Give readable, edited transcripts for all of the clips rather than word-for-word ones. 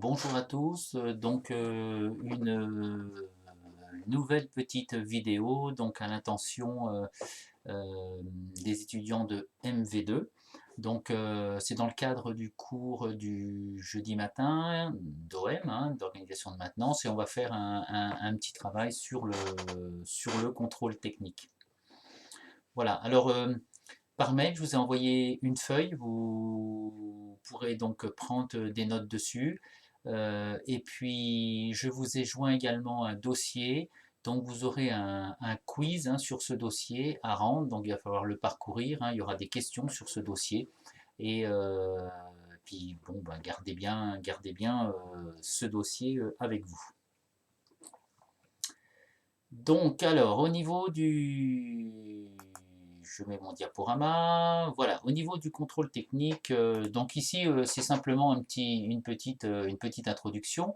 Bonjour à tous, nouvelle petite vidéo donc à l'intention des étudiants de MV2. C'est dans le cadre du cours du jeudi matin d'OM, hein, d'organisation de maintenance, et on va faire un petit travail sur le contrôle technique. Voilà, par mail, je vous ai envoyé une feuille, vous pourrez donc prendre des notes dessus. Et puis, je vous ai joint également un dossier, donc vous aurez un quiz, hein, sur ce dossier à rendre, donc il va falloir le parcourir, hein, il y aura des questions sur ce dossier. Et puis, bon, ben, gardez bien ce dossier avec vous. Donc, alors, au niveau du... Je mets mon diaporama. Voilà, au niveau du contrôle technique, donc ici, c'est simplement une petite introduction.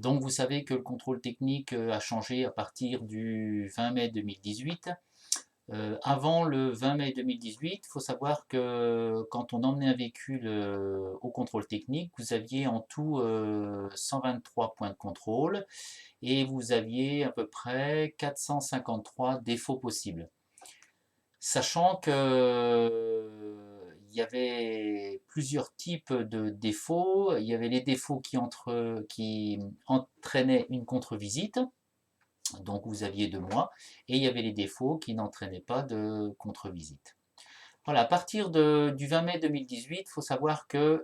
Donc, vous savez que le contrôle technique a changé à partir du 20 mai 2018. Avant le 20 mai 2018, il faut savoir que quand on emmenait un véhicule au contrôle technique, vous aviez en tout 123 points de contrôle et vous aviez à peu près 453 défauts possibles. Sachant que il y avait plusieurs types de défauts. Il y avait les défauts qui entraînaient une contre-visite, donc vous aviez 2 mois, et il y avait les défauts qui n'entraînaient pas de contre-visite. Voilà, à partir du 20 mai 2018, il faut savoir que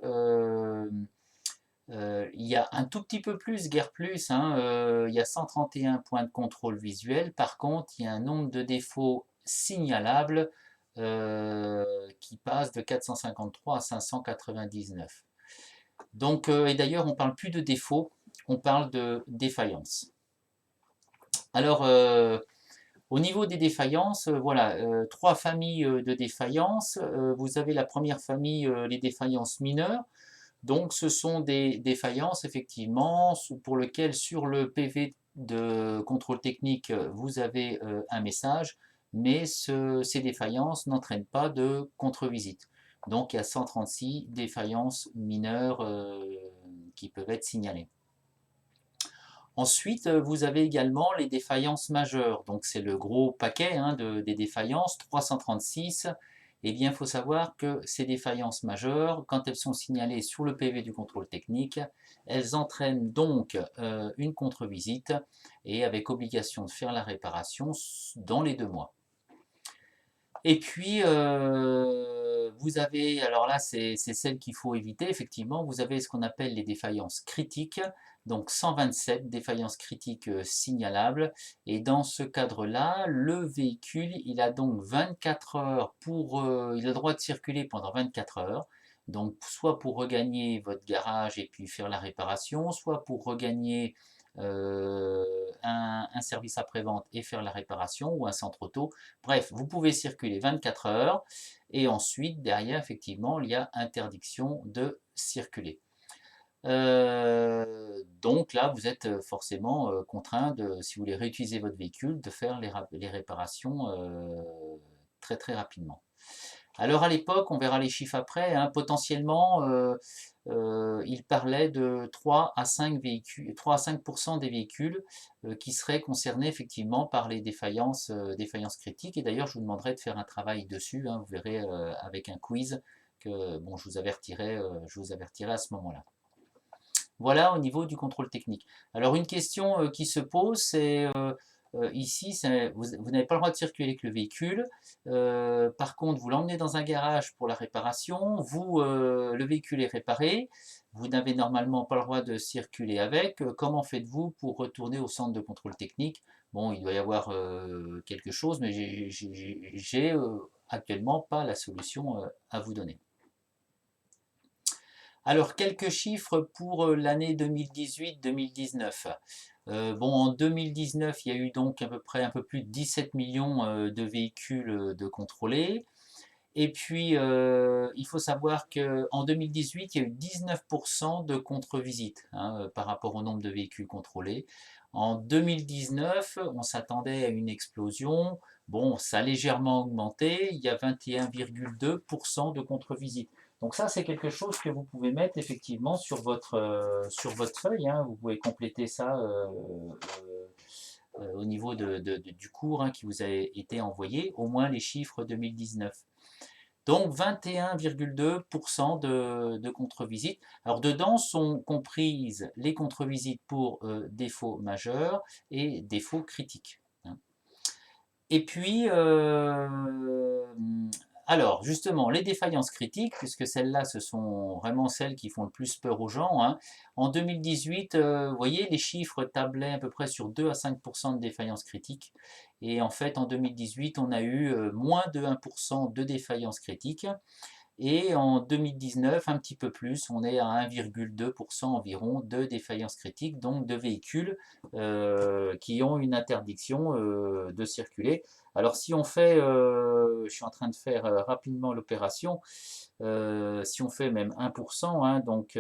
il y a un tout petit peu plus, guère plus, hein, il y a 131 points de contrôle visuel. Par contre, il y a un nombre de défauts signalables qui passe de 453 à 599. Donc, et d'ailleurs, on ne parle plus de défauts, on parle de défaillance. Alors, au niveau des défaillances, voilà, 3 familles de défaillances. Vous avez la première famille, les défaillances mineures. Donc, ce sont des défaillances, effectivement, pour lesquelles sur le PV de contrôle technique, vous avez un message, mais ces défaillances n'entraînent pas de contre-visite. Donc, il y a 136 défaillances mineures qui peuvent être signalées. Ensuite, vous avez également les défaillances majeures. Donc, c'est le gros paquet, hein, des défaillances, 336. Eh bien, il faut savoir que ces défaillances majeures, quand elles sont signalées sur le PV du contrôle technique, elles entraînent donc une contre-visite et avec obligation de faire la réparation dans les 2 mois. Et puis, vous avez, alors là, c'est celle qu'il faut éviter, effectivement, vous avez ce qu'on appelle les défaillances critiques, donc 127 défaillances critiques signalables. Et dans ce cadre-là, le véhicule, il a donc 24 heures il a le droit de circuler pendant 24 heures. Donc, soit pour regagner votre garage et puis faire la réparation, soit pour regagner un service après-vente et faire la réparation, ou un centre auto. Bref, vous pouvez circuler 24 heures et ensuite, derrière, effectivement, il y a interdiction de circuler. Donc là, vous êtes forcément contraint, si vous voulez réutiliser votre véhicule, de faire les réparations très très rapidement. Alors à l'époque, on verra les chiffres après, hein, potentiellement, il parlait de 3 à 5 véhicules, 3 à 5% des véhicules qui seraient concernés effectivement par les défaillances critiques. Et d'ailleurs, je vous demanderai de faire un travail dessus, hein, vous verrez avec un quiz que bon, je vous avertirai à ce moment-là. Voilà au niveau du contrôle technique. Alors une question qui se pose, c'est ici, vous n'avez pas le droit de circuler avec le véhicule. Par contre, vous l'emmenez dans un garage pour la réparation. Le véhicule est réparé. Vous n'avez normalement pas le droit de circuler avec. Comment faites-vous pour retourner au centre de contrôle technique? Bon, il doit y avoir quelque chose, mais j'ai actuellement pas la solution à vous donner. Alors, quelques chiffres pour l'année 2018-2019. Bon, en 2019, il y a eu donc à peu près un peu plus de 17 millions de véhicules de contrôlés. Et puis, il faut savoir qu'en 2018, il y a eu 19% de contre-visites, hein, par rapport au nombre de véhicules contrôlés. En 2019, on s'attendait à une explosion. Bon, ça a légèrement augmenté. Il y a 21,2% de contre-visites. Donc ça, c'est quelque chose que vous pouvez mettre effectivement sur votre feuille, hein. Vous pouvez compléter ça au niveau du cours, hein, qui vous a été envoyé, au moins les chiffres 2019. Donc 21,2% de contre-visites. Alors dedans sont comprises les contre-visites pour défauts majeurs et défauts critiques, hein. Et puis, alors justement, les défaillances critiques, puisque celles-là, ce sont vraiment celles qui font le plus peur aux gens, hein. En 2018, vous voyez, les chiffres tablaient à peu près sur 2 à 5% de défaillances critiques. Et en fait, en 2018, on a eu moins de 1% de défaillances critiques. Et en 2019, un petit peu plus, on est à 1,2% environ de défaillances critiques, donc de véhicules qui ont une interdiction de circuler. Alors si on fait, je suis en train de faire rapidement l'opération, si on fait même 1%, hein, donc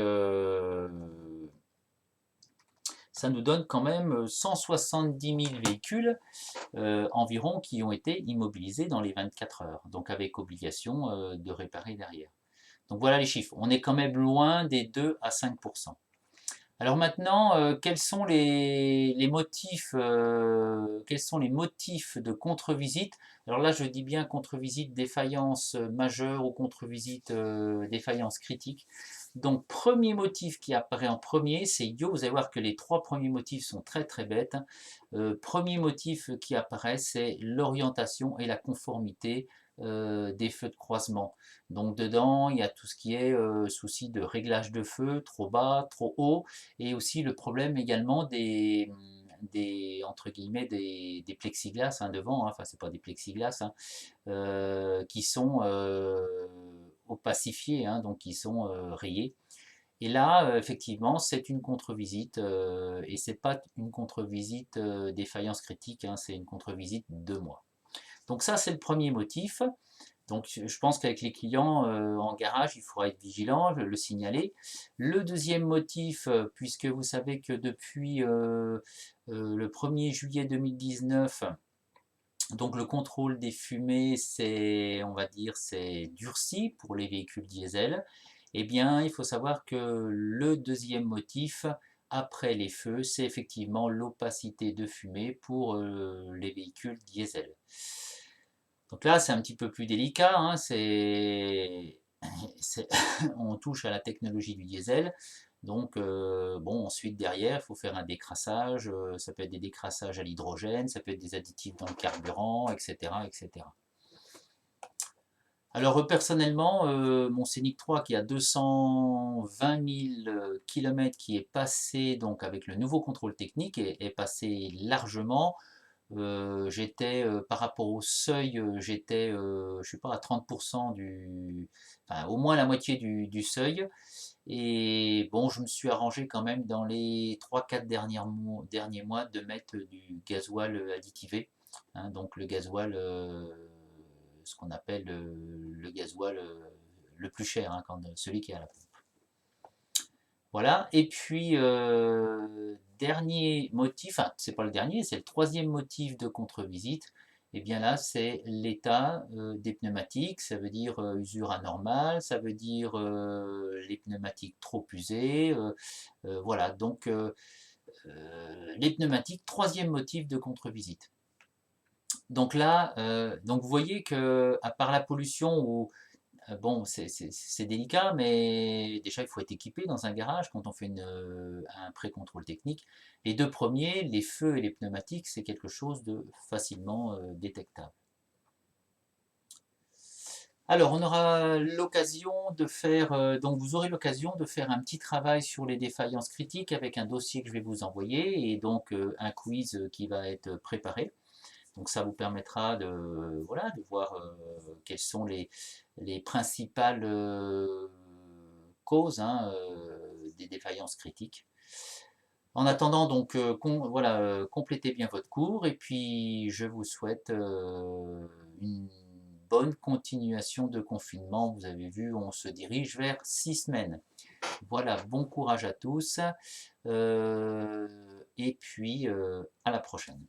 ça nous donne quand même 170 000 véhicules environ qui ont été immobilisés dans les 24 heures, donc avec obligation de réparer derrière. Donc voilà les chiffres. On est quand même loin des 2 à 5%. Alors maintenant, quels sont les motifs, de contre-visite? Alors là, je dis bien contre-visite défaillance majeure ou contre-visite défaillance critique. Donc premier motif qui apparaît en premier, c'est idiot. Vous allez voir que les 3 premiers motifs sont très très bêtes. Premier motif qui apparaît, c'est l'orientation et la conformité des feux de croisement. Donc dedans, il y a tout ce qui est souci de réglage de feu, trop bas, trop haut, et aussi le problème également entre guillemets, des plexiglas, hein, devant, hein, enfin c'est pas des plexiglas, hein, qui sont opacifiés, hein, donc qui sont rayés. Et là, effectivement, c'est une contre-visite, et c'est pas une contre-visite défaillance critique, hein, c'est une contre-visite de mois. Donc ça, c'est le premier motif. Donc je pense qu'avec les clients en garage, il faudra être vigilant, le signaler. Le deuxième motif, puisque vous savez que depuis le 1er juillet 2019, donc le contrôle des fumées, c'est, on va dire, c'est durci pour les véhicules diesel. Eh bien, il faut savoir que le deuxième motif, après les feux, c'est effectivement l'opacité de fumée pour les véhicules diesel. Donc là, c'est un petit peu plus délicat, hein, on touche à la technologie du diesel. Donc, bon, ensuite, derrière, il faut faire un décrassage. Ça peut être des décrassages à l'hydrogène, ça peut être des additifs dans le carburant, etc., etc. Alors, personnellement, mon Scénic 3 qui a 220 000 km, qui est passé, donc avec le nouveau contrôle technique, est passé largement. J'étais, par rapport au seuil, j'étais, je sais pas, à 30% enfin, au moins la moitié du seuil. Et bon, je me suis arrangé quand même dans les 3-4 derniers mois de mettre du gasoil additivé, hein, donc le gasoil, ce qu'on appelle le gasoil le plus cher, hein, celui qui est à la pompe. Voilà, et puis dernier motif, enfin c'est pas le dernier, c'est le troisième motif de contre-visite, et bien là c'est l'état des pneumatiques, ça veut dire usure anormale, ça veut dire les pneumatiques trop usées, voilà, donc les pneumatiques, troisième motif de contre-visite. Donc là, donc vous voyez que à part la pollution ou bon, c'est délicat, mais déjà, il faut être équipé dans un garage quand on fait un pré-contrôle technique. Les 2 premiers, les feux et les pneumatiques, c'est quelque chose de facilement détectable. Alors, on aura l'occasion de faire, donc vous aurez l'occasion de faire un petit travail sur les défaillances critiques avec un dossier que je vais vous envoyer et donc un quiz qui va être préparé. Donc ça vous permettra de, voilà, de voir quelles sont les principales causes, hein, des défaillances critiques. En attendant, donc, voilà, complétez bien votre cours et puis je vous souhaite une bonne continuation de confinement. Vous avez vu, on se dirige vers 6 semaines. Voilà, bon courage à tous et puis à la prochaine.